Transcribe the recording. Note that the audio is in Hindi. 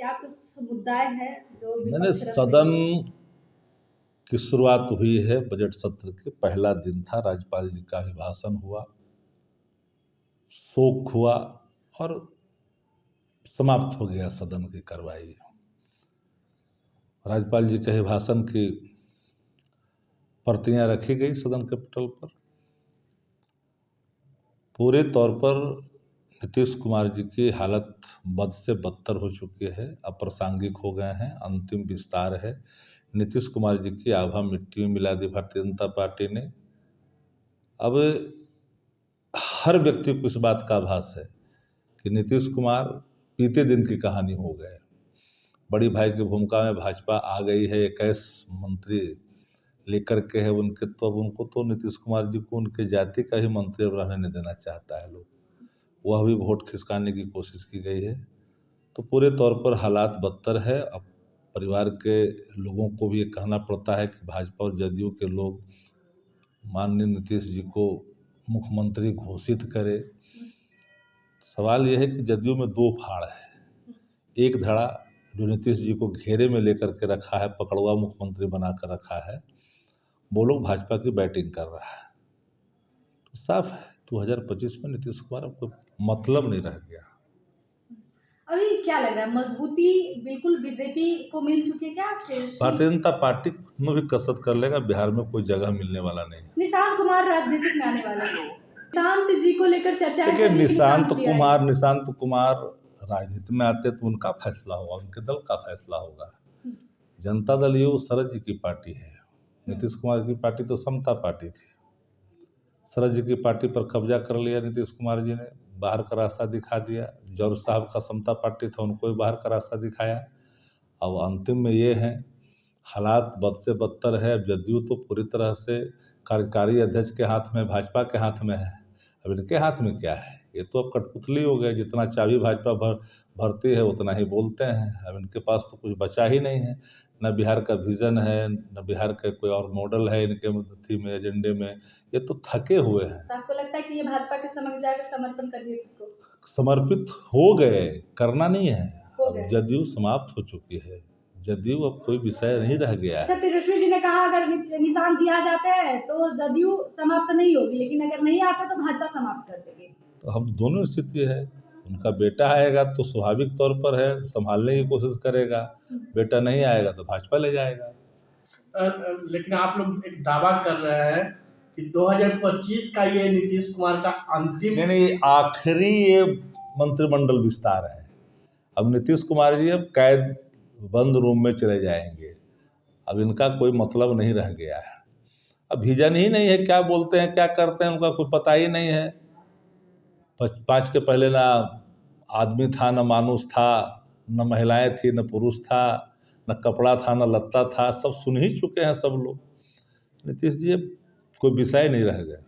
क्या कुछ मुद्दाएं हैं जो मैंने विपक्ष रख सदन रही है? की शुरुआत हुई है, बजट सत्र के पहला दिन था, राज्यपाल जी का अभिभाषण हुआ, शोक हुआ और समाप्त हो गया सदन की कार्रवाई। राज्यपाल जी के अभिभाषण की प्रतियां रखी गई सदन के पटल पर। पूरे तौर पर नीतीश कुमार जी की हालत बद से बदतर हो चुकी है, अप्रासंगिक हो गए हैं, अंतिम विस्तार है। नीतीश कुमार जी की आभा मिट्टी में मिला दी भारतीय जनता पार्टी ने। अब हर व्यक्ति को इस बात का आभास है कि नीतीश कुमार बीते दिन की कहानी हो गए। बड़ी भाई की भूमिका में भाजपा आ गई है, 21 मंत्री लेकर के है उनके, तो अब उनको तो नीतीश कुमार जी को उनके जाति का ही मंत्री अब रहने नहीं देना चाहता है लोग, वह भी वोट खिसकाने की कोशिश की गई है। तो पूरे तौर पर हालात बदतर है। अब परिवार के लोगों को भी ये कहना पड़ता है कि भाजपा और जदयू के लोग माननीय नीतीश जी को मुख्यमंत्री घोषित करे। सवाल यह है कि जदयू में दो फाड़ है। एक धड़ा जो नीतीश जी को घेरे में लेकर के रखा है, पकड़वा मुख्यमंत्री बनाकर रखा है, वो लोग भाजपा की बैटिंग कर रहा है। तो साफ है 2025 में नीतीश कुमार अब कोई मतलब नहीं रह गया। अभी क्या लग रहा है, मजबूती बिल्कुल बीजेपी को मिल चुकी है क्या? भारतीय जनता पार्टी में भी कसरत कर लेगा, बिहार में कोई जगह मिलने वाला नहीं। निशांत कुमार राजनीतिक में आने वाले हैं, निशांत जी को लेकर चर्चा है। देखिए, निशांत कुमार राजनीति में आते तो उनका फैसला होगा, उनके दल का फैसला होगा। जनता दल ये शरद जी की पार्टी है, नीतीश कुमार की पार्टी तो समता पार्टी थी। शरद जी की पार्टी पर कब्जा कर लिया नीतीश कुमार जी ने, बाहर का रास्ता दिखा दिया। जौहर साहब का समता पार्टी था, उनको भी बाहर का रास्ता दिखाया। अब अंतिम में ये है, हालात बद से बदतर है। जदयू तो पूरी तरह से कार्यकारी अध्यक्ष के हाथ में, भाजपा के हाथ में है। अब इनके हाथ में क्या है? ये तो अब कठपुतली हो गए, जितना चाबी भाजपा भरती है उतना ही बोलते हैं। अब इनके पास तो कुछ बचा ही नहीं है, न बिहार का विजन है, न बिहार का कोई और मॉडल है इनके थी में, एजेंडे में। ये तो थके हुए हैं। तो आपको लगता है कि ये भाजपा के समक्ष जाकर समर्पण कर दिए खुद को? समर्पित हो गए, करना नहीं है। अब जदयू समाप्त हो चुकी है, जदयू अब कोई विषय नहीं रह गया है। अच्छा, तेजस्वी जी ने कहा अगर निशांत जी आ जाते हैं तो जदयू समाप्त नहीं होगी, लेकिन अगर नहीं आते तो भाजपा समाप्त कर देगी। तो हम दोनों स्थिति है। उनका बेटा आएगा तो स्वाभाविक तौर पर है संभालने की कोशिश करेगा, बेटा नहीं आएगा तो भाजपा ले जाएगा। लेकिन आप लोग एक दावा कर रहे हैं कि 2025 का ये नीतीश कुमार का अंतिम नहीं, आखिरी ये मंत्रिमंडल विस्तार है। अब नीतीश कुमार जी अब कैद बंद रूम में चले जाएंगे, अब इनका कोई मतलब नहीं रह गया है। अब विजन ही नहीं है, क्या बोलते हैं क्या करते हैं उनका कोई पता ही नहीं है। 5 के पहले ना आदमी था, न मानुष था, न महिलाएं थी, न पुरुष था, न कपड़ा था, न लत्ता था, सब सुन ही चुके हैं सब लोग। नीतीश जी कोई विषय नहीं रह गया।